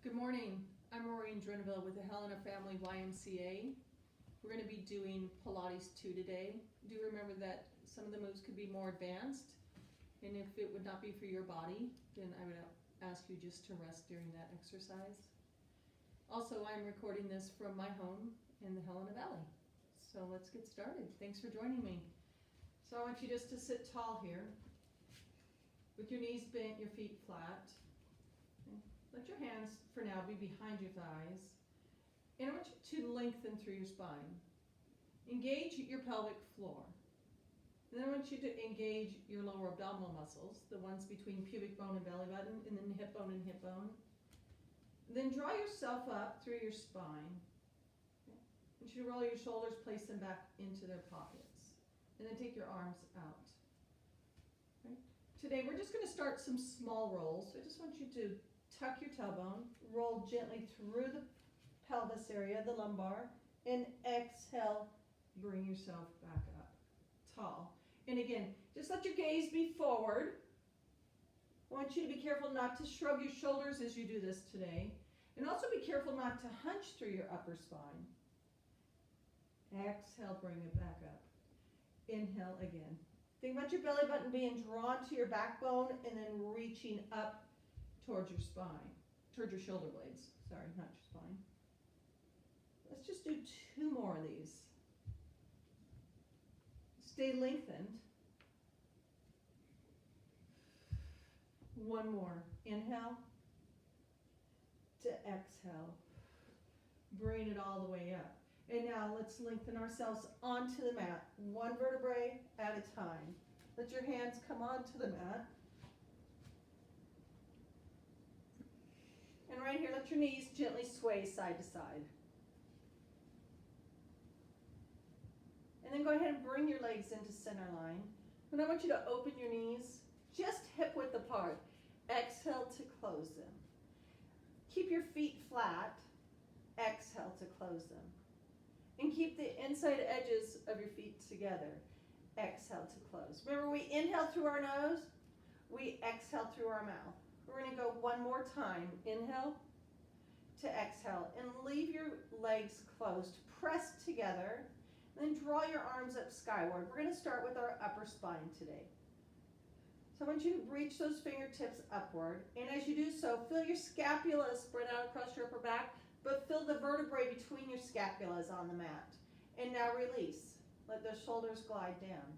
Good morning. I'm Maureen Drinville with the Helena Family YMCA. We're going to be doing Pilates II today. Do remember that some of the moves could be more advanced, and if it would not be for your body, then I would ask you just to rest during that exercise. Also, I'm recording this from my home in the Helena Valley. So let's get started. Thanks for joining me. So I want you just to sit tall here with your knees bent, your feet flat. Let your hands, for now, be behind your thighs. And I want you to lengthen through your spine. Engage your pelvic floor. And then I want you to engage your lower abdominal muscles, the ones between pubic bone and belly button, and then hip bone and hip bone. Then draw yourself up through your spine. I want you to roll your shoulders, place them back into their pockets. And then take your arms out. Okay. Today, we're just going to start some small rolls. So I just want you to tuck your tailbone, roll gently through the pelvis area, the lumbar, and exhale, bring yourself back up, tall. And again, just let your gaze be forward. I want you to be careful not to shrug your shoulders as you do this today, and also be careful not to hunch through your upper spine. Exhale, bring it back up. Inhale again. Think about your belly button being drawn to your backbone and then reaching up towards your spine, towards your shoulder blades. Sorry, not your spine. Let's just do 2 more of these. Stay lengthened. 1 more. Inhale to exhale. Bring it all the way up. And now let's lengthen ourselves onto the mat, 1 vertebrae at a time. Let your hands come onto the mat. And right here, let your knees gently sway side to side. And then go ahead and bring your legs into center line. And I want you to open your knees just hip width apart. Exhale to close them. Keep your feet flat. Exhale to close them. And keep the inside edges of your feet together. Exhale to close. Remember, we inhale through our nose. We exhale through our mouth. We're going to go 1 more time. Inhale to exhale. And leave your legs closed. Press together. And then draw your arms up skyward. We're going to start with our upper spine today. So I want you to reach those fingertips upward. And as you do so, feel your scapula spread out across your upper back, but feel the vertebrae between your scapulas on the mat. And now release. Let the shoulders glide down.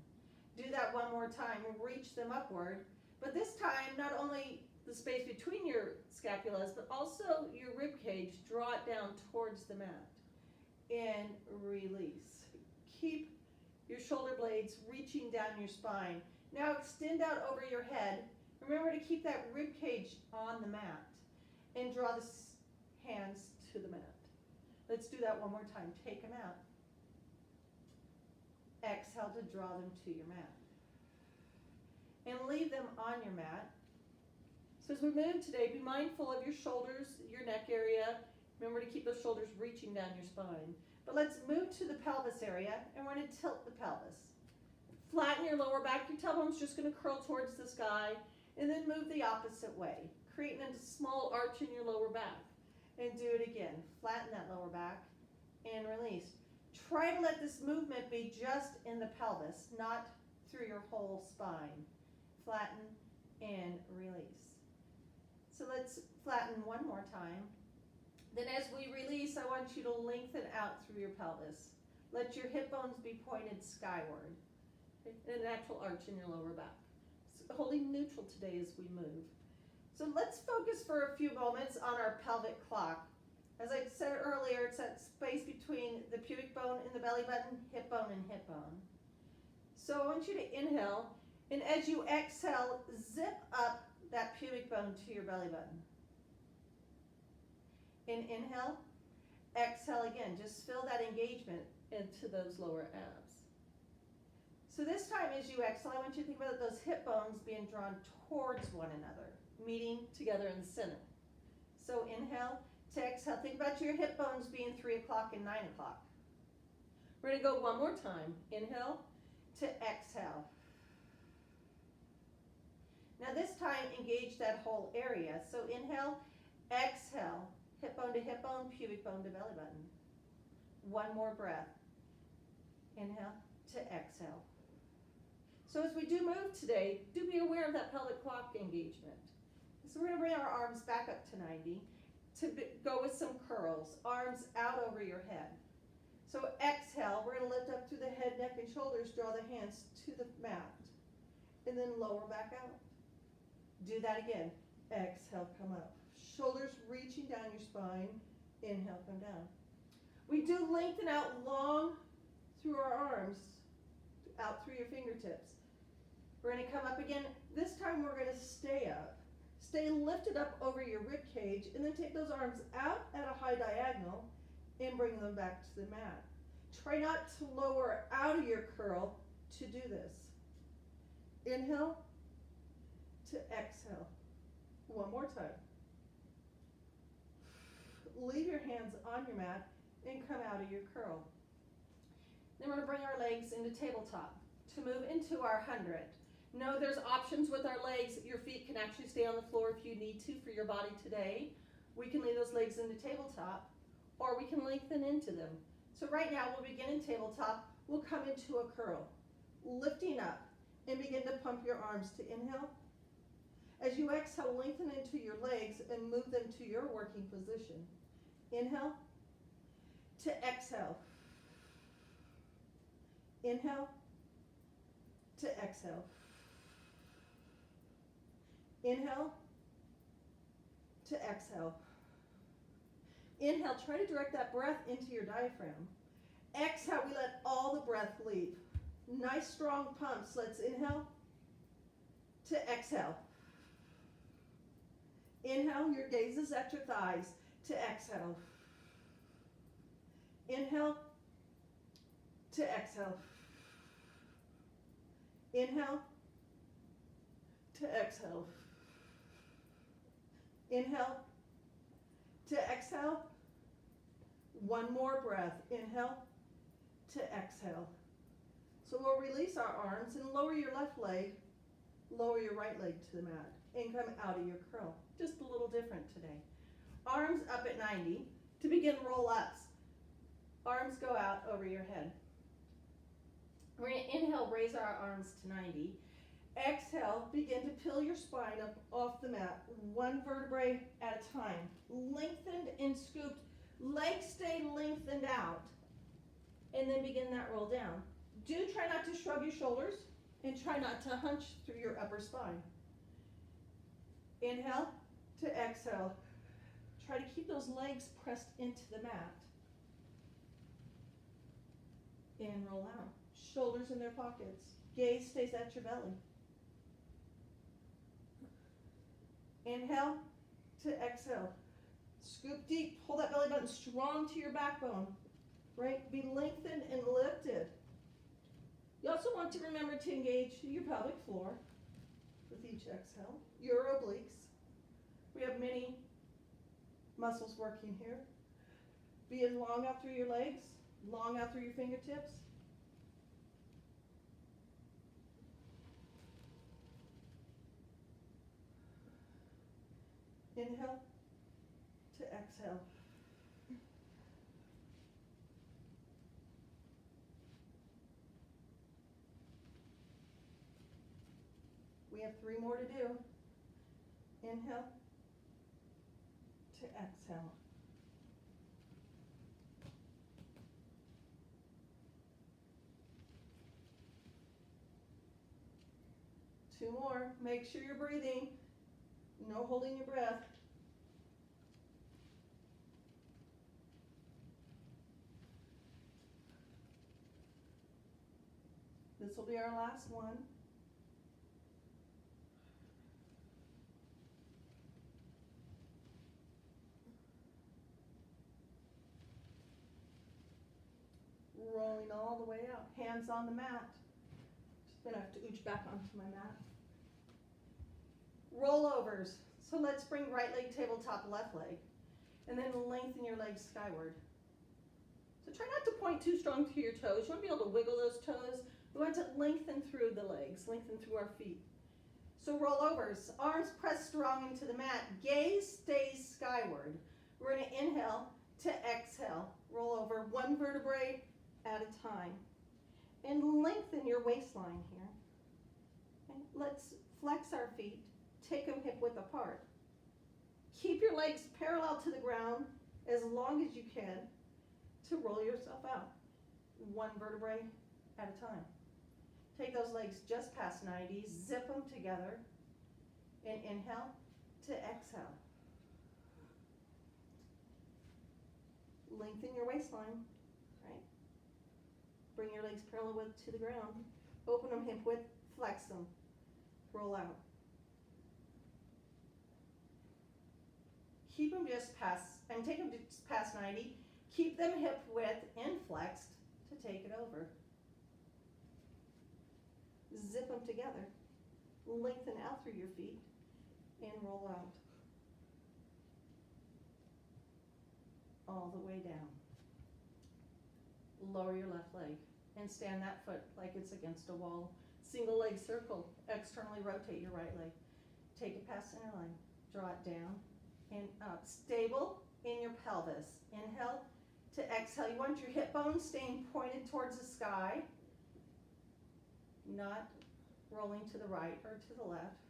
Do that 1 more time. Reach them upward. But this time, not only the space between your scapulas, but also your rib cage, draw it down towards the mat. And release. Keep your shoulder blades reaching down your spine. Now extend out over your head. Remember to keep that rib cage on the mat. And draw the hands to the mat. Let's do that 1 more time. Take them out. Exhale to draw them to your mat. And leave them on your mat. So as we move today, be mindful of your shoulders, your neck area. Remember to keep those shoulders reaching down your spine. But let's move to the pelvis area, and we're going to tilt the pelvis. Flatten your lower back. Your tailbone's just going to curl towards the sky, and then move the opposite way, creating a small arch in your lower back. And do it again. Flatten that lower back, and release. Try to let this movement be just in the pelvis, not through your whole spine. Flatten and release. So let's flatten 1 more time. Then as we release, I want you to lengthen out through your pelvis. Let your hip bones be pointed skyward. A natural arch in your lower back. So holding neutral today as we move. So let's focus for a few moments on our pelvic clock. As I said earlier, it's that space between the pubic bone and the belly button, hip bone and hip bone. So I want you to inhale, and as you exhale, zip up that pubic bone to your belly button. And inhale, exhale again. Just feel that engagement into those lower abs. So this time as you exhale, I want you to think about those hip bones being drawn towards one another, meeting together in the center. So inhale to exhale. Think about your hip bones being 3 o'clock and 9 o'clock. We're going to go 1 more time. Inhale to exhale. Now this time, engage that whole area. So inhale, Exhale, hip bone to hip bone, pubic bone to belly button. One more breath. Inhale to exhale. So as we do move today, do be aware of that pelvic block engagement. So we're going to bring our arms back up to 90 to go with some curls, arms out over your head. So exhale, we're going to lift up through the head, neck, and shoulders, draw the hands to the mat, and then lower back out. Do that again. Exhale, come up. Shoulders reaching down your spine. Inhale, come down. We do lengthen out long through our arms, out through your fingertips. We're going to come up again. This time we're going to stay up. Stay lifted up over your rib cage, and then take those arms out at a high diagonal and bring them back to the mat. Try not to lower out of your curl to do this. Inhale to exhale. One more time. Leave your hands on your mat and come out of your curl. Then we're going to bring our legs into tabletop to move into our 100. No, there's options with our legs. Your feet can actually stay on the floor if you need to for your body today. We can leave those legs into tabletop, or we can lengthen into them. So right now we'll begin in tabletop. We'll come into a curl, lifting up, and begin to pump your arms to inhale. As you exhale, lengthen into your legs and move them to your working position. Inhale to exhale. Inhale to exhale. Inhale to exhale. Inhale, try to direct that breath into your diaphragm. Exhale, we let all the breath leave. Nice strong pumps. Let's inhale to exhale. Inhale, your gaze is at your thighs to exhale. Inhale to exhale. Inhale to exhale. Inhale to exhale. One more breath. Inhale to exhale. So we'll release our arms and lower your left leg, lower your right leg to the mat, and come out of your curl. Just a little different today. Arms up at 90. To begin roll-ups, arms go out over your head. We're going to inhale, raise our arms to 90. Exhale, begin to peel your spine up off the mat, one vertebrae at a time. Lengthened and scooped. Legs stay lengthened out. And then begin that roll down. Do try not to shrug your shoulders and try not to hunch through your upper spine. Inhale to exhale. Try to keep those legs pressed into the mat. And roll out. Shoulders in their pockets. Gaze stays at your belly. Inhale to exhale. Scoop deep. Pull that belly button strong to your backbone. Right? Be lengthened and lifted. You also want to remember to engage your pelvic floor with each exhale. Your obliques. We have many muscles working here. Be it long out through your legs, long out through your fingertips. Inhale to exhale. We have 3 more to do. Inhale to exhale. Two more. Make sure you're breathing. No holding your breath. This will be our last one. Rolling all the way out. Hands on the mat. Just gonna have to ooch back onto my mat. Rollovers. So let's bring right leg tabletop, left leg. And then lengthen your legs skyward. So try not to point too strong to your toes. You want to be able to wiggle those toes. We want to lengthen through the legs, lengthen through our feet. So rollovers. Arms pressed strong into the mat. Gaze stays skyward. skyward. We're gonna inhale to exhale. Roll over one vertebrae at a time. And lengthen your waistline here. Okay. Let's flex our feet. Take them hip width apart. Keep your legs parallel to the ground as long as you can to roll yourself out. One vertebrae at a time. Take those legs just past 90, zip them together, and inhale to exhale. Lengthen your waistline, right? Bring your legs parallel width to the ground. Open them hip width, flex them, roll out. Keep them just past, and take them just past 90. Keep them hip width and flexed to take it over. Zip them together. Lengthen out through your feet and roll out. All the way down. Lower your left leg and stand that foot like it's against a wall. Single leg circle. Externally rotate your right leg. Take it past center line. Draw it down and up. Stable in your pelvis. Inhale to exhale. You want your hip bones staying pointed towards the sky, not rolling to the right or to the left.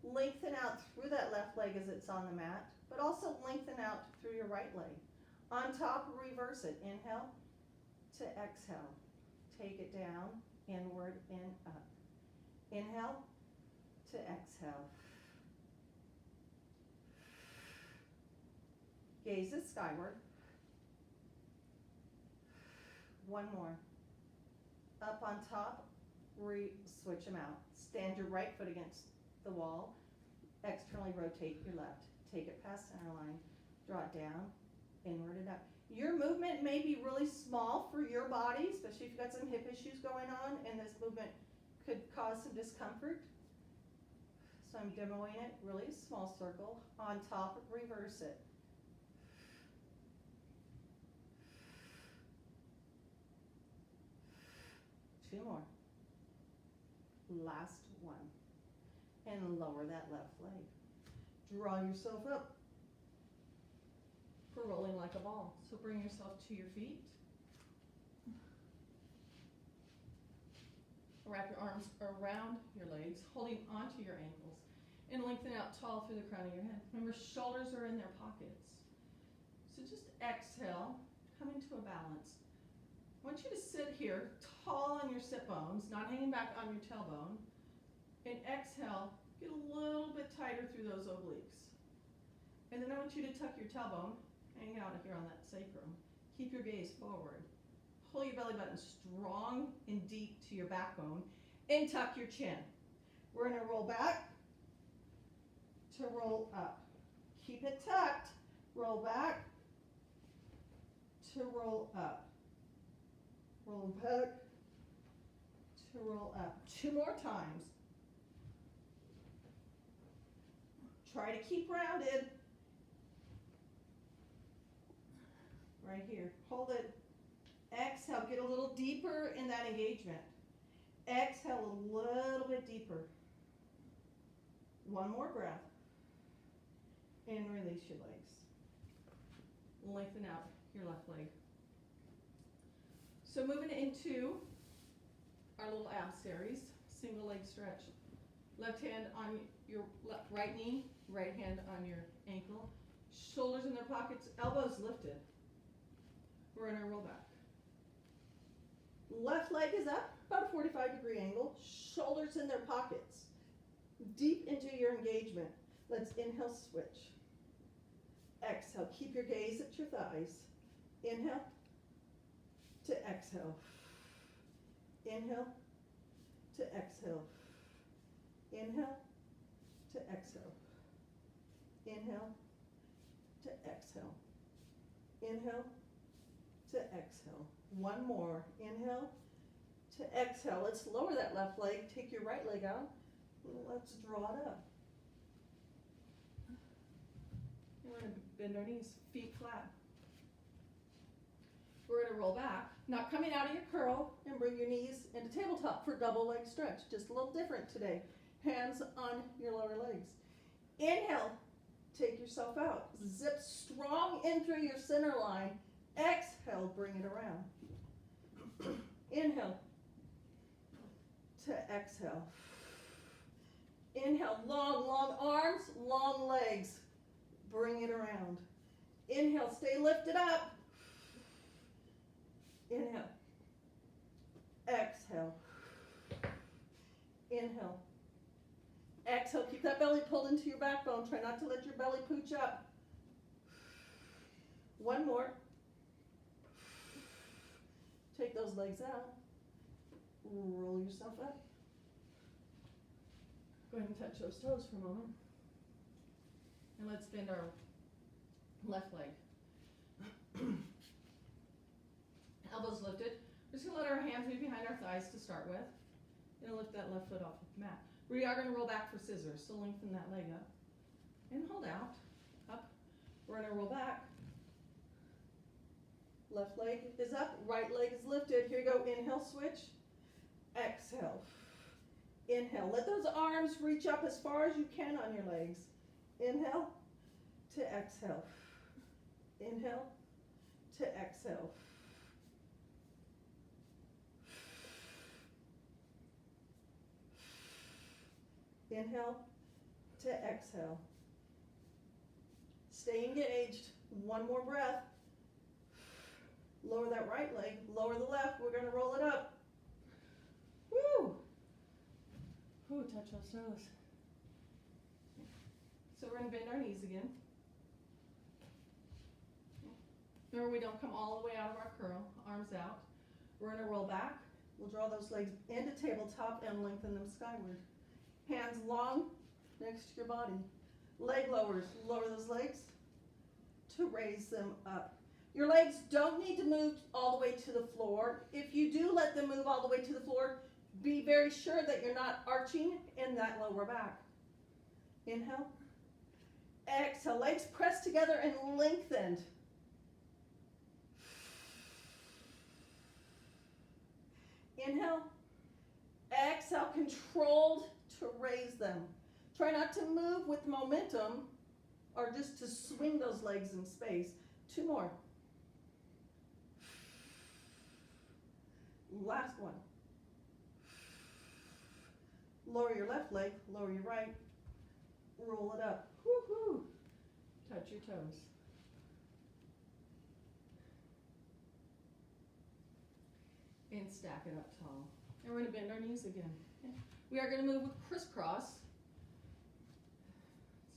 Lengthen out through that left leg as it's on the mat, but also lengthen out through your right leg. On top, reverse it. Inhale to exhale. Take it down, inward and up. Inhale to exhale. Gaze it skyward. One more. Up on top, switch them out. Stand your right foot against the wall. Externally rotate your left. Take it past center line. Draw it down, inward and up. Your movement may be really small for your body, especially if you've got some hip issues going on, and this movement could cause some discomfort. So I'm demoing it, really small circle. On top, reverse it. Two more. Last one. And lower that left leg. Draw yourself up for rolling like a ball. So bring yourself to your feet. Wrap your arms around your legs, holding onto your ankles, and lengthen out tall through the crown of your head. Remember, shoulders are in their pockets. So just exhale, come into a balance. I want you to sit here, tall on your sit bones, not hanging back on your tailbone, and exhale, get a little bit tighter through those obliques. And then I want you to tuck your tailbone, hang out here on that sacrum. Keep your gaze forward. Pull your belly button strong and deep to your backbone, and tuck your chin. We're gonna roll back to roll up. Keep it tucked, roll back to roll up. Roll back to roll up. Two more times. Try to keep rounded. Right here. Hold it. Exhale. Get a little deeper in that engagement. Exhale a little bit deeper. One more breath. And release your legs. Lengthen out your left leg. So moving into our little ab series, single leg stretch. Left hand on your right knee, right hand on your ankle. Shoulders in their pockets, elbows lifted. We're in our roll back. Left leg is up, about a 45-degree angle. Shoulders in their pockets. Deep into your engagement. Let's inhale, switch. Exhale, keep your gaze at your thighs. Inhale to exhale. Inhale to exhale. Inhale to exhale. Inhale to exhale. Inhale to exhale. One more. Inhale to exhale. Let's lower that left leg. Take your right leg out. Let's draw it up. We're going to bend our knees, feet flat. We're going to roll back, not coming out of your curl, and bring your knees into tabletop for double leg stretch. Just a little different today. Hands on your lower legs. Inhale Take yourself out. Zip strong in through your center line. Exhale, bring it around. Inhale to exhale. Inhale, long, long arms, long legs. Bring it around. Inhale, stay lifted up. Inhale. Exhale. Inhale. Exhale, keep that belly pulled into your backbone. Try not to let your belly pooch up. One more. Take those legs out. Roll yourself up. Go ahead and touch those toes for a moment. And let's bend our left leg. Elbows lifted. We're just going to let our hands be behind our thighs to start with. Going to lift that left foot off the mat. We are going to roll back for scissors, so lengthen that leg up. And hold out. Up. We're going to roll back. Left leg is up, right leg is lifted. Here you go. Inhale, switch. Exhale. Inhale. Let those arms reach up as far as you can on your legs. Inhale to exhale. Inhale to exhale. Inhale to exhale. Stay engaged. One more breath. Lower that right leg. Lower the left. We're going to roll it up. Woo! Woo, touch those toes. So we're going to bend our knees again. Remember, we don't come all the way out of our curl. Arms out. We're going to roll back. We'll draw those legs into tabletop and lengthen them skyward. Hands long next to your body. Leg lowers. Lower those legs to raise them up. Your legs don't need to move all the way to the floor. If you do let them move all the way to the floor, be very sure that you're not arching in that lower back. Inhale. Exhale. Legs pressed together and lengthened. Inhale. Exhale. Controlled to raise them. Try not to move with momentum or just to swing those legs in space. Two more. Last one. Lower your left leg, lower your right, roll it up. Woo-hoo. Touch your toes. And stack it up tall. And we're going to bend our knees again. We are going to move with crisscross.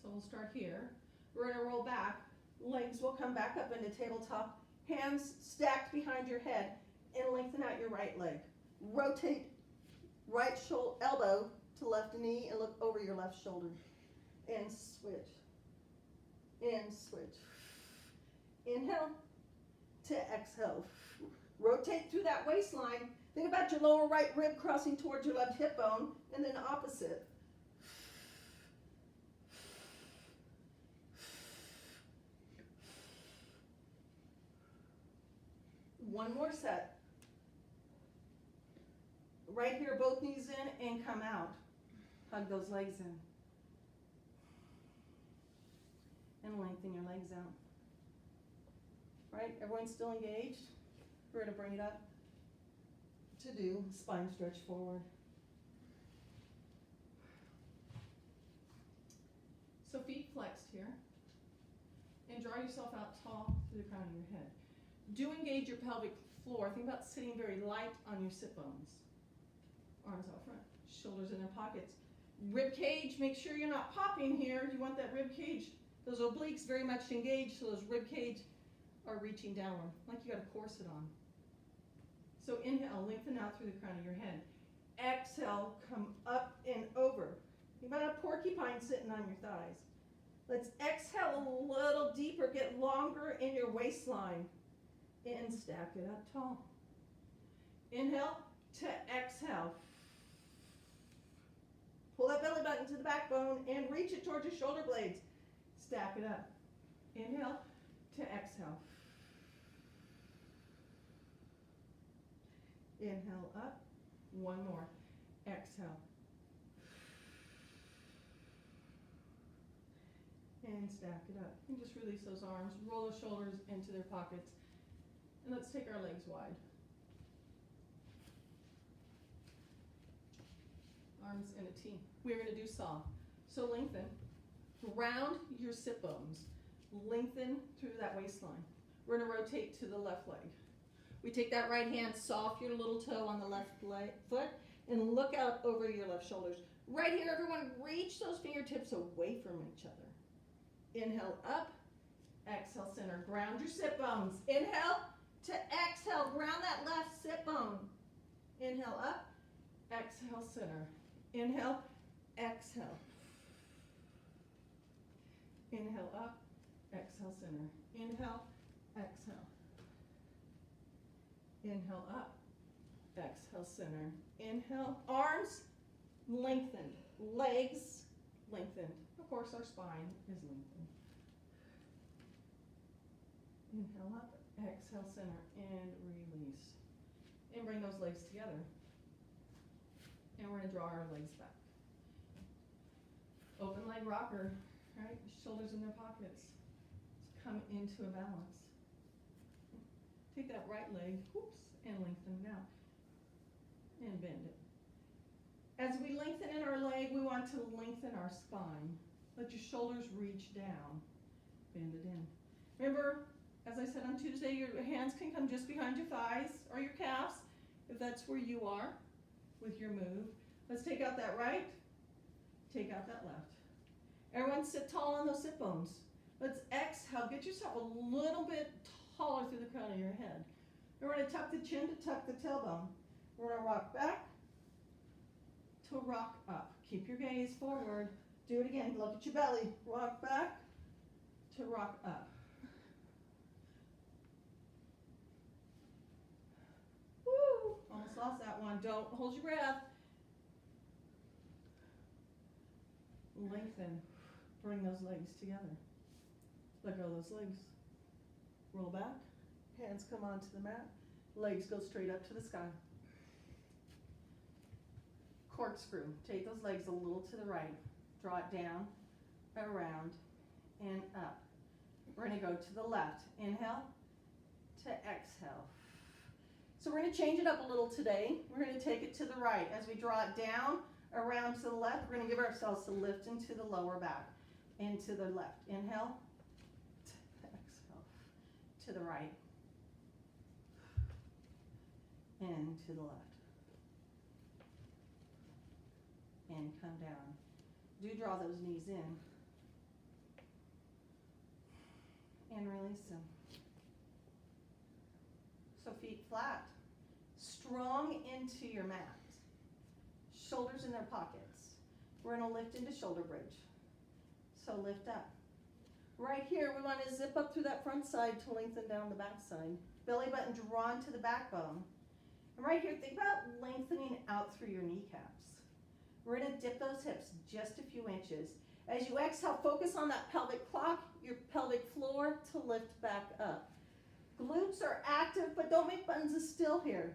So we'll start here. We're going to roll back. Legs will come back up into tabletop. Hands stacked behind your head. And lengthen out your right leg. Rotate right elbow to left knee and look over your left shoulder. And switch. And switch. Inhale to exhale. Rotate through that waistline. Think about your lower right rib crossing towards your left hip bone, and then opposite. One more set. Right here, both knees in and come out. Hug those legs in. And lengthen your legs out. Right, everyone's still engaged? We're going to bring it up to do spine stretch forward. So feet flexed here. And draw yourself out tall through the crown of your head. Do engage your pelvic floor. Think about sitting very light on your sit bones. Arms out front, shoulders in their pockets. Rib cage, make sure you're not popping here. You want that rib cage, those obliques very much engaged, so those rib cage are reaching downward, like you got a corset on. So inhale, lengthen out through the crown of your head. Exhale, come up and over. Think about a porcupine sitting on your thighs. Let's exhale a little deeper, get longer in your waistline, and stack it up tall. Inhale to exhale. Pull that belly button to the backbone and reach it towards your shoulder blades. Stack it up. Inhale to exhale. Inhale up. One more. Exhale. And and stack it up. And just release those arms, roll those shoulders into their pockets. And let's take our legs wide. Arms in a T. We're going to do saw. So lengthen. Round your sit bones. Lengthen through that waistline. We're going to rotate to the left leg. We take that right hand, soft your little toe on the left foot, and look out over your left shoulders. Right here, everyone, reach those fingertips away from each other. Inhale up, exhale center. Ground your sit bones. Inhale to exhale. Ground that left sit bone. Inhale up, exhale center. Inhale, exhale. Inhale up, exhale center. Inhale, exhale. Inhale up, exhale center. Inhale, arms lengthened, legs lengthened. Of course, our spine is lengthened. Inhale up, exhale center, and release. And bring those legs together. And we're going to draw our legs back. Open leg rocker, right? Shoulders in their pockets. Let's come into a balance. Take that right leg, whoops, and lengthen it out. And bend it. As we lengthen in our leg, we want to lengthen our spine. Let your shoulders reach down. Bend it in. Remember, as I said on Tuesday, your hands can come just behind your thighs or your calves, if that's where you are with your move. Let's take out that right, take out that left. Everyone sit tall on those sit bones. Let's exhale, get yourself a little bit taller through the crown of your head. We're going to tuck the chin to tuck the tailbone. We're going to rock back to rock up. Keep your gaze forward. Do it again, look at your belly. Rock back to rock up. Woo! Almost lost that one. Don't hold your breath. Lengthen. Bring those legs together. Let go of those legs. Roll back. Hands come onto the mat. Legs go straight up to the sky. Corkscrew. Take those legs a little to the right. Draw it down, around, and up. We're going to go to the left. Inhale to exhale. So we're going to change it up a little today. We're going to take it to the right. As we draw it down, around to the left, we're going to give ourselves a lift into the lower back. Into the left. Inhale to exhale. To the right. And to the left. And come down. Do draw those knees in. And release them. So feet flat. Strong into your mat. Shoulders in their pockets. We're going to lift into shoulder bridge. So lift up. Right here, we want to zip up through that front side to lengthen down the back side. Belly button drawn to the backbone. And right here, think about lengthening out through your kneecaps. We're going to dip those hips just a few inches. As you exhale, focus on that pelvic clock, your pelvic floor to lift back up. Glutes are active, but don't make buttons of still here.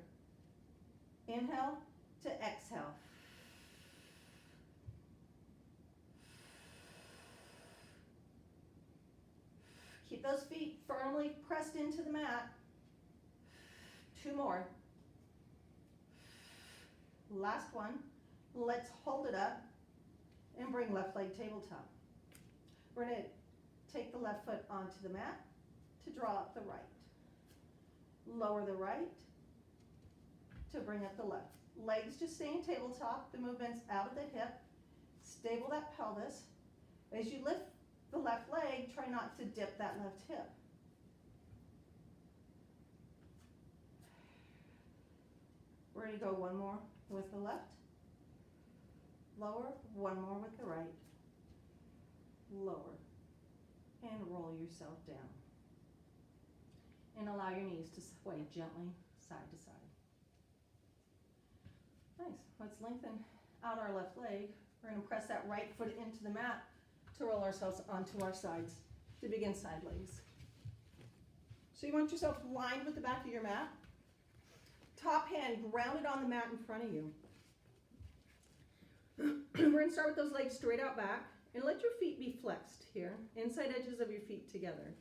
Inhale to exhale. Keep those feet firmly pressed into the mat. 2 more. Last one. Let's hold it up and bring left leg tabletop. We're going to take the left foot onto the mat to draw up the right. Lower the right to bring up the left. Legs just staying tabletop. The movement's out of the hip. Stable that pelvis. As you lift the left leg, try not to dip that left hip. We're going to go one more with the left. Lower, one more with the right. Lower. And roll yourself down. And allow your knees to sway gently side to side. Nice. Let's lengthen out our left leg. We're going to press that right foot into the mat to roll ourselves onto our sides to begin side legs. So you want yourself lined with the back of your mat. Top hand grounded on the mat in front of you. We're going to start with those legs straight out back. And let your feet be flexed here, inside edges of your feet together.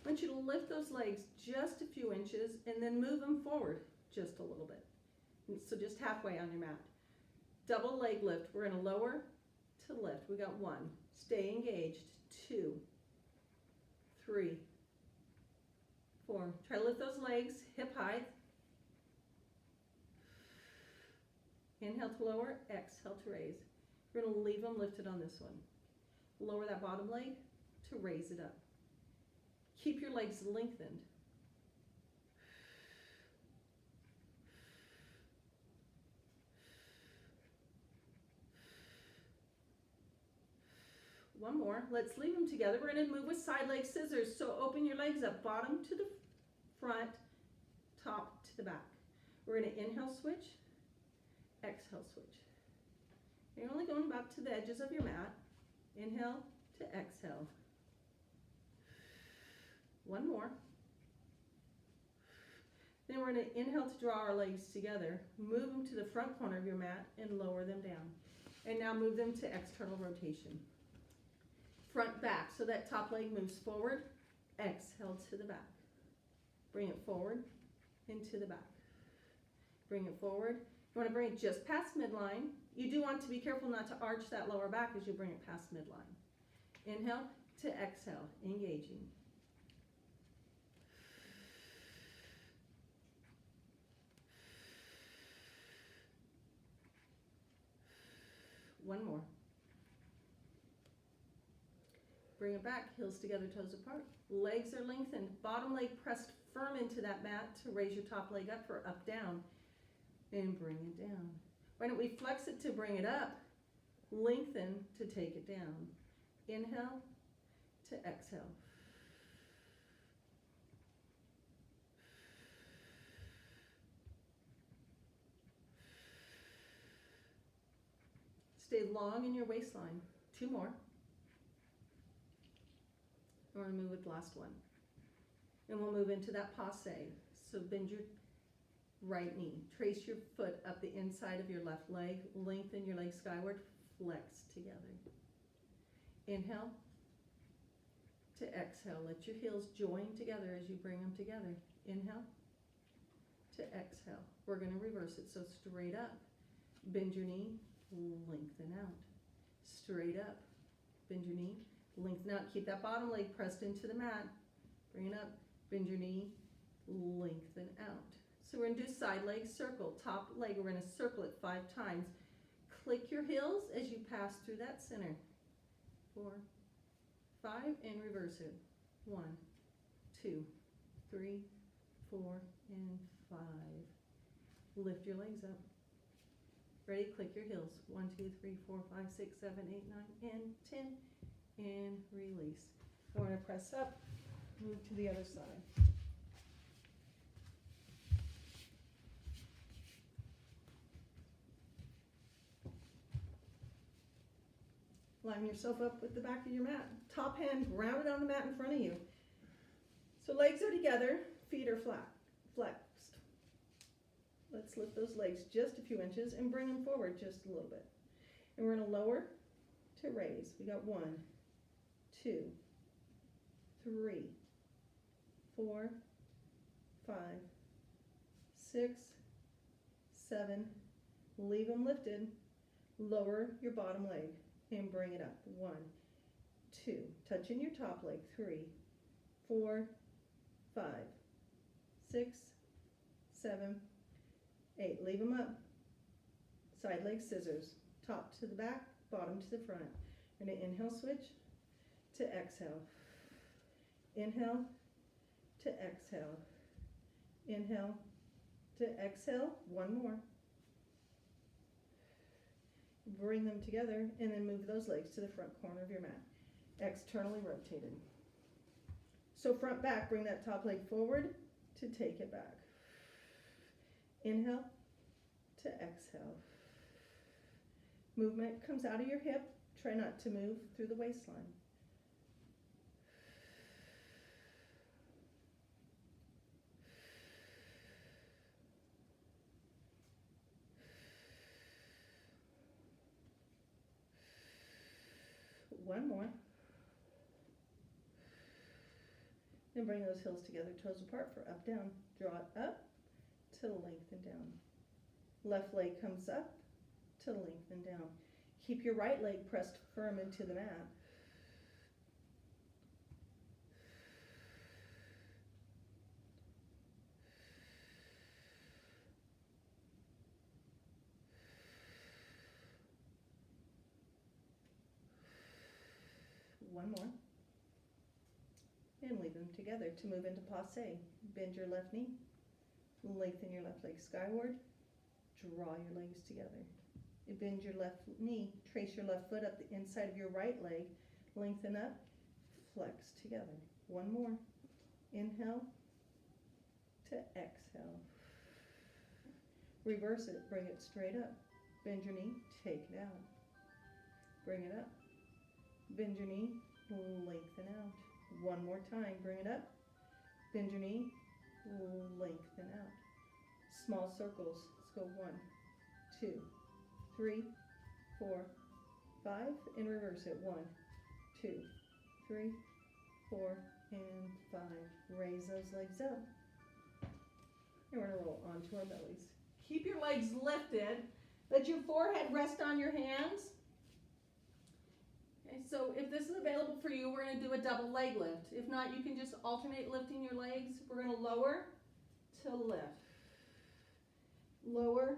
I want you to lift those legs just a few inches and then move them forward just a little bit. And so just halfway on your mat. Double leg lift. We're going to lower to lift. We got 1. Stay engaged. 2, 3, 4. Try to lift those legs hip height. Inhale to lower, exhale to raise. We're going to leave them lifted on this one. Lower that bottom leg to raise it up. Keep your legs lengthened. One more. Let's leave them together. We're going to move with side leg scissors. So open your legs up, bottom to the front, top to the back. We're going to inhale, switch, exhale, switch. You're only going about to the edges of your mat. Inhale to exhale. One more. Then we're going to inhale to draw our legs together. Move them to the front corner of your mat and lower them down. And now move them to external rotation. Front back, so that top leg moves forward. Exhale to the back. Bring it forward into the back. Bring it forward. You want to bring it just past midline. You do want to be careful not to arch that lower back as you bring it past midline. Inhale to exhale, engaging. One more. Bring it back, heels together, toes apart. Legs are lengthened. Bottom leg pressed firm into that mat to raise your top leg up for up, down. And bring it down. Why don't we flex it to bring it up? Lengthen to take it down. Inhale to exhale. Stay long in your waistline. 2 more. We're going to move with the last one. And we'll move into that passe. So bend your right knee. Trace your foot up the inside of your left leg. Lengthen your leg skyward. Flex together. Inhale to exhale. Let your heels join together as you bring them together. Inhale to exhale. We're going to reverse it. So straight up. Bend your knee. Lengthen out. Straight up. Bend your knee. Lengthen out. Keep that bottom leg pressed into the mat. Bring it up. Bend your knee. Lengthen out. So we're going to do side leg circle. Top leg, we're going to circle it 5 times. Click your heels as you pass through that center. 4, 5, and reverse it. 1, 2, 3, 4, and 5. Lift your legs up. Ready? Click your heels. 1, 2, 3, 4, 5, 6, 7, 8, 9, and 10. And release. I want to press up. Move to the other side. Line yourself up with the back of your mat. Top hand grounded on the mat in front of you. So legs are together, feet are flat, flexed. Let's lift those legs just a few inches and bring them forward just a little bit. And we're going to lower to raise. We got 1, 2, 3, 4, 5, 6, 7. Leave them lifted. Lower your bottom leg and bring it up. 1, 2. Touching your top leg. 3, 4, 5, 6, 7, 8. Leave them up. Side leg scissors. Top to the back, bottom to the front. We're going to inhale, switch to exhale. Inhale to exhale. Inhale to exhale. 1 more. Bring them together and then move those legs to the front corner of your mat. Externally rotated. So front back, bring that top leg forward to take it back. Inhale to exhale. Movement comes out of your hip. Try not to move through the waistline. One more. And bring those heels together, toes apart for up, down. Draw it up to lengthen down. Left leg comes up to lengthen down. Keep your right leg pressed firm into the mat. One more. And leave them together to move into passe. Bend your left knee. Lengthen your left leg skyward. Draw your legs together. Bend your left knee. Trace your left foot up the inside of your right leg. Lengthen up. Flex together. One more. Inhale to exhale. Reverse it. Bring it straight up. Bend your knee. Take it out. Bring it up. Bend your knee. Lengthen out. One more time. Bring it up. Bend your knee. Lengthen out. Small circles. Let's go 1, 2, 3, 4, 5, and reverse it. 1, 2, 3, 4, and 5. Raise those legs up. And we're going to roll onto our bellies. Keep your legs lifted. Let your forehead rest on your hands. Okay, so if this is available for you, we're going to do a double leg lift. If not, you can just alternate lifting your legs. We're going to lower to lift. Lower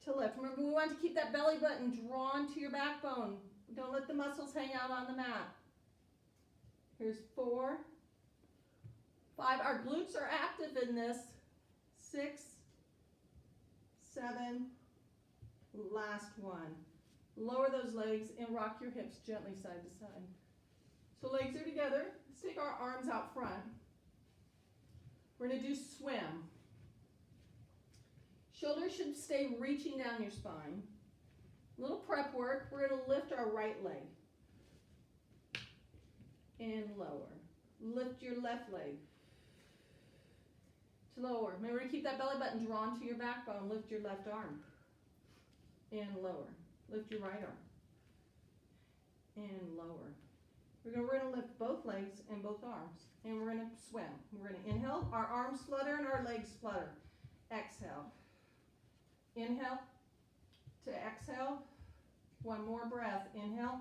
to lift. Remember, we want to keep that belly button drawn to your backbone. Don't let the muscles hang out on the mat. Here's 4, 5. Our glutes are active in this. 6, 7. Last one. Lower those legs and rock your hips gently side to side. So legs are together. Let's take our arms out front. We're going to do swim. Shoulders should stay reaching down your spine. Little prep work. We're going to lift our right leg. And lower. Lift your left leg. To lower. Remember to keep that belly button drawn to your backbone. Lift your left arm. And lower. Lift your right arm. And lower. We're going to lift both legs and both arms. And we're going to swim. We're going to inhale. Our arms flutter and our legs flutter. Exhale. Inhale to exhale. One more breath. Inhale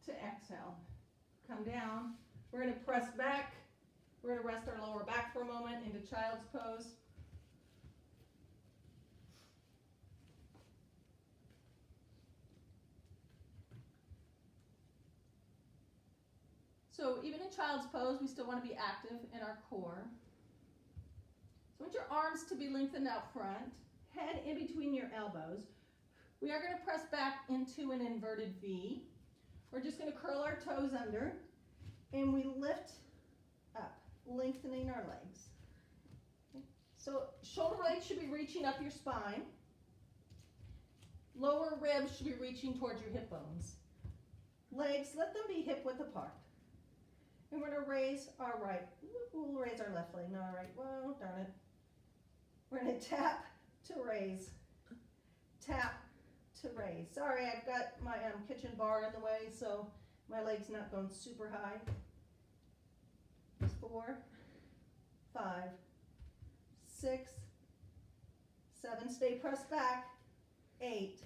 to exhale. Come down. We're going to press back. We're going to rest our lower back for a moment into child's pose. So even in child's pose, we still want to be active in our core. So I want your arms to be lengthened out front, head in between your elbows. We are going to press back into an inverted V. We're just going to curl our toes under, and we lift up, lengthening our legs. So shoulder blades should be reaching up your spine. Lower ribs should be reaching towards your hip bones. Legs, let them be hip width apart. And we're going to raise our right, we'll raise our left leg, not our right, well, darn it. We're going to tap to raise, tap to raise. Sorry, I've got my kitchen bar in the way, so my leg's not going super high. 4, 5, 6, 7, stay pressed back. 8,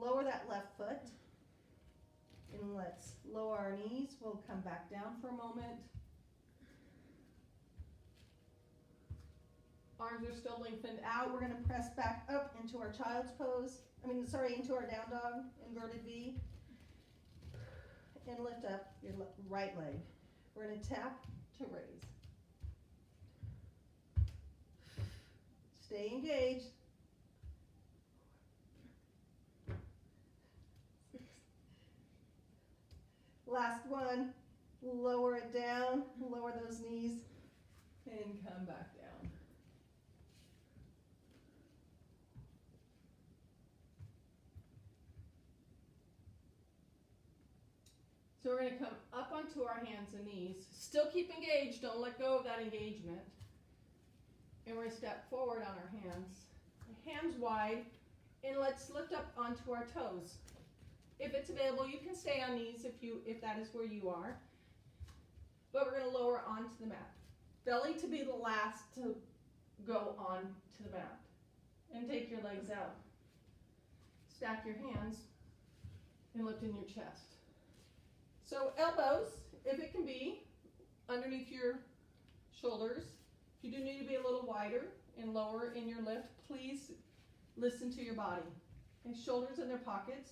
lower that left foot. And let's lower our knees. We'll come back down for a moment. Arms are still lengthened out. We're going to press back up into our child's pose. Into our down dog, inverted V. And lift up your right leg. We're going to tap to raise. Stay engaged. 6. Last one. Lower it down. Lower those knees. And come back down. So we're going to come up onto our hands and knees. Still keep engaged. Don't let go of that engagement. And we're going to step forward on our hands. Hands wide. And let's lift up onto our toes. If it's available, you can stay on knees if that is where you are. But we're going to lower onto the mat. Belly to be the last to go on to the mat. And take your legs out. Stack your hands and lift in your chest. So elbows, if it can be, underneath your shoulders. If you do need to be a little wider and lower in your lift, please listen to your body. And shoulders in their pockets.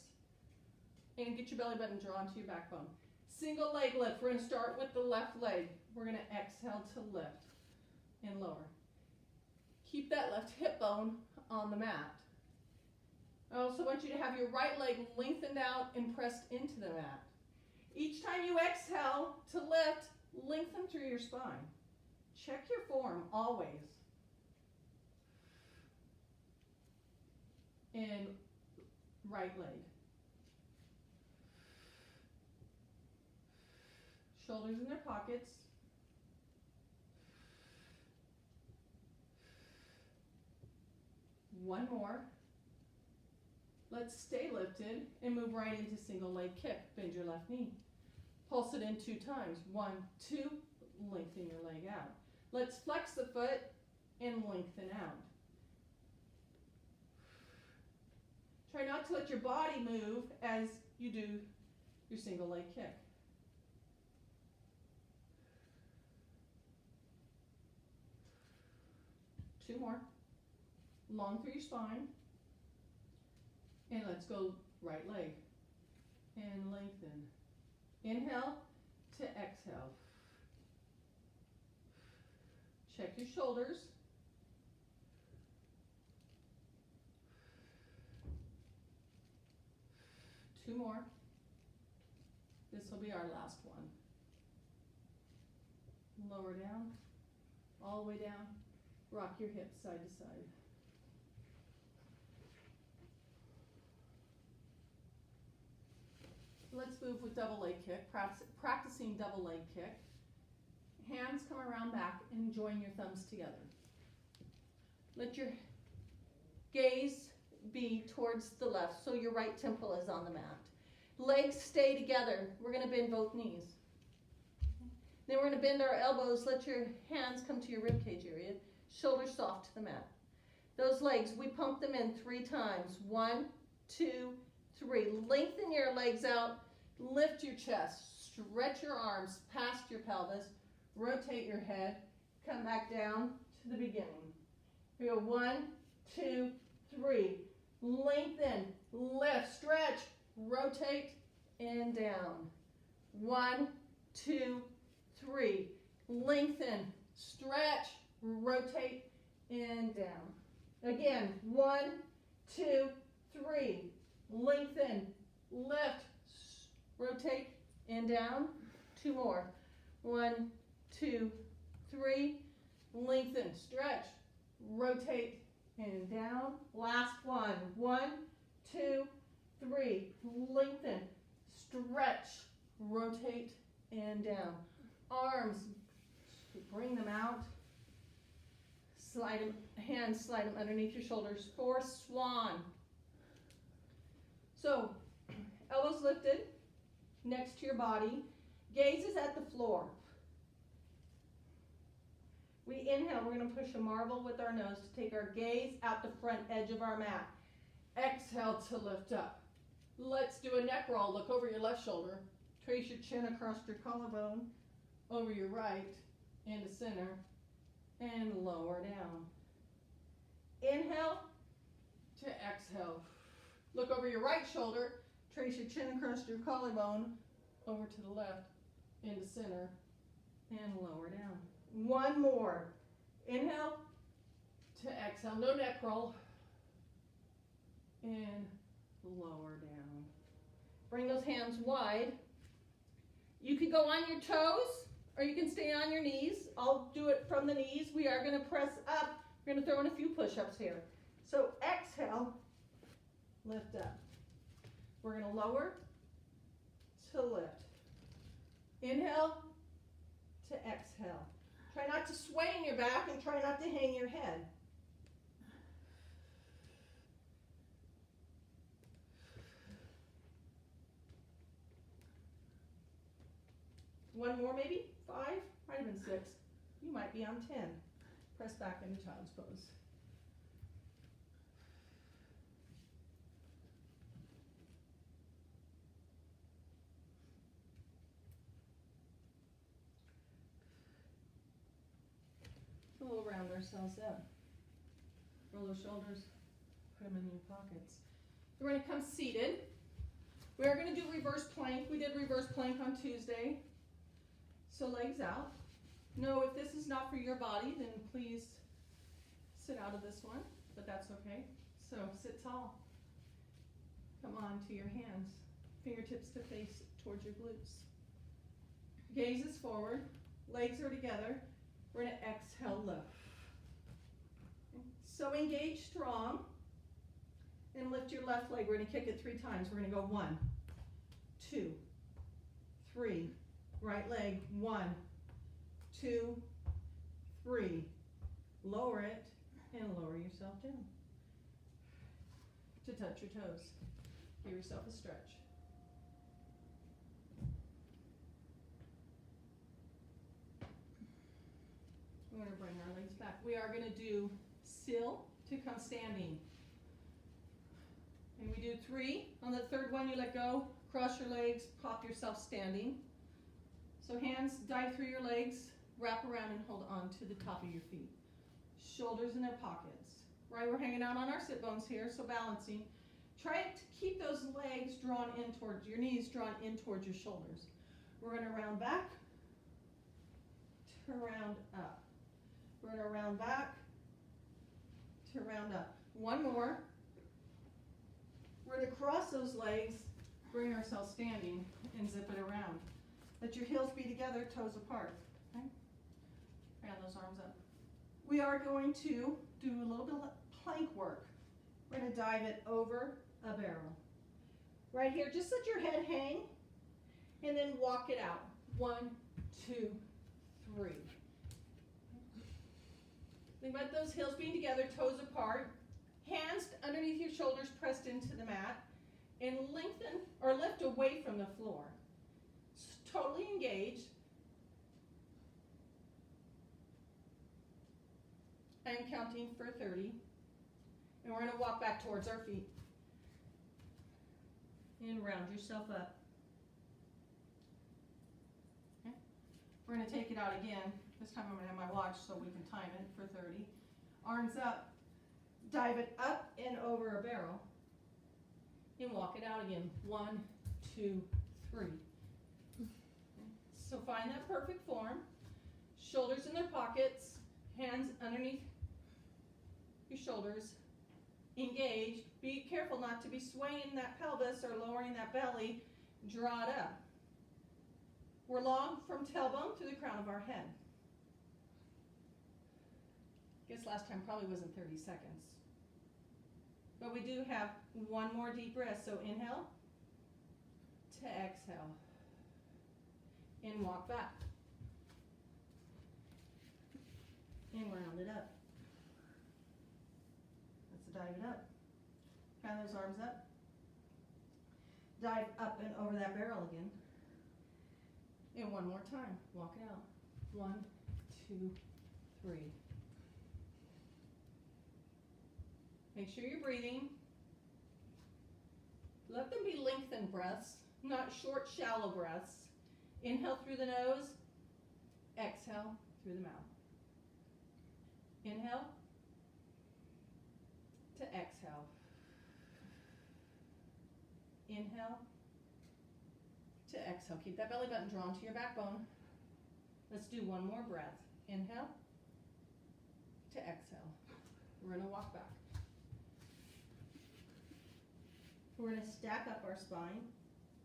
And get your belly button drawn to your backbone. Single leg lift. We're going to start with the left leg. We're going to exhale to lift and lower. Keep that left hip bone on the mat. I also want you to have your right leg lengthened out and pressed into the mat. Each time you exhale to lift, lengthen through your spine. Check your form always. And right leg. Shoulders in their pockets. One more. Let's stay lifted and move right into single leg kick. Bend your left knee. Pulse it in 2 times. 1, 2, lengthen your leg out. Let's flex the foot and lengthen out. Try not to let your body move as you do your single leg kick. Two more. Long through your spine. And let's go right leg. And lengthen. Inhale to exhale. Check your shoulders. Two more. This will be our last one. Lower down, all the way down. Rock your hips side to side. Let's move with double leg kick, practicing double leg kick. Hands come around back and join your thumbs together. Let your gaze be towards the left, so your right temple is on the mat. Legs stay together. We're going to bend both knees. Then we're going to bend our elbows. Let your hands come to your ribcage area. Shoulders soft to the mat. Those legs, we pump them in 3 times. 1, 2, 3. Lengthen your legs out. Lift your chest. Stretch your arms past your pelvis. Rotate your head. Come back down to the beginning. We go 1, 2, 3. Lengthen, lift, stretch, rotate, and down. 1, 2, 3. Lengthen, stretch, rotate, and down. Again, 1, 2, 3. Lengthen, lift, rotate, and down. 2 more. 1, 2, 3. Lengthen, stretch, rotate, and down. Last one. 1, 2, 3. Lengthen, stretch, rotate, and down. Arms, bring them out. Slide them, hands slide them underneath your shoulders for swan. So, elbows lifted, next to your body. Gaze is at the floor. We inhale, we're going to push a marble with our nose to take our gaze out the front edge of our mat. Exhale to lift up. Let's do a neck roll. Look over your left shoulder. Trace your chin across your collarbone, over your right, into center, and lower down. Inhale to exhale. Look over your right shoulder. Trace your chin across your collarbone, over to the left, into center, and lower down. One more. Inhale to exhale. No neck roll. And lower down. Bring those hands wide. You can go on your toes or you can stay on your knees. I'll do it from the knees. We are going to press up. We're going to throw in a few push-ups here. So exhale, lift up. We're going to lower to lift. Inhale to exhale. Try not to sway in your back and try not to hang your head. One more maybe, 5, might have been 6. You might be on 10. Press back into child's pose. So we'll round ourselves up. Roll those shoulders, put them in your pockets. We're going to come seated. We're going to do reverse plank. We did reverse plank on Tuesday. So legs out. No, if this is not for your body, then please sit out of this one, but that's okay. So sit tall. Come on to your hands. Fingertips to face towards your glutes. Gaze is forward. Legs are together. We're going to exhale, lift. So engage strong. And lift your left leg. We're going to kick it 3 times. We're going to go 1, 2, 3. Right leg, 1, 2, 3. Lower it and lower yourself down to touch your toes. Give yourself a stretch. We're going to bring our legs back. We are going to do still to come standing. And we do 3. On the 3rd one, you let go, cross your legs, pop yourself standing. So hands dive through your legs, wrap around and hold on to the top of your feet. Shoulders in their pockets. Right, we're hanging out on our sit bones here, so balancing. Try to keep those legs drawn in towards your knees, drawn in towards your shoulders. We're going to round back to round up. We're going to round back to round up. One more. We're going to cross those legs, bring ourselves standing, and zip it around. Let your heels be together, toes apart. Okay? Round those arms up. We are going to do a little bit of plank work. We're going to dive it over a barrel. Right here, just let your head hang, and then walk it out. 1, 2, 3. Think about those heels being together, toes apart. Hands underneath your shoulders pressed into the mat, and lengthen or lift away from the floor. Totally engaged. I'm counting for 30. And we're going to walk back towards our feet. And round yourself up. Okay. We're going to take it out again. This time I'm going to have my watch so we can time it for 30. Arms up. Dive it up and over a barrel. And walk it out again. 1, 2, 3. So find that perfect form. Shoulders in their pockets. Hands underneath your shoulders. Engage. Be careful not to be swaying that pelvis or lowering that belly. Draw it up. We're long from tailbone to the crown of our head. Guess last time probably wasn't 30 seconds. But we do have one more deep breath. So inhale to exhale. And walk back. And round it up. Let's dive it up. Kind those arms up. Dive up and over that barrel again. And one more time. Walk it out. 1, 2, 3. Make sure you're breathing. Let them be lengthened breaths, not short, shallow breaths. Inhale through the nose. Exhale through the mouth. Inhale to exhale. Inhale to exhale. Keep that belly button drawn to your backbone. Let's do one more breath. Inhale to exhale. We're going to walk back. We're going to stack up our spine,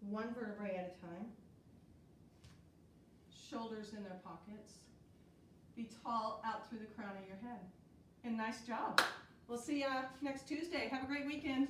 one vertebrae at a time. Shoulders in their pockets. Be tall out through the crown of your head. And nice job. We'll see you next Tuesday. Have a great weekend.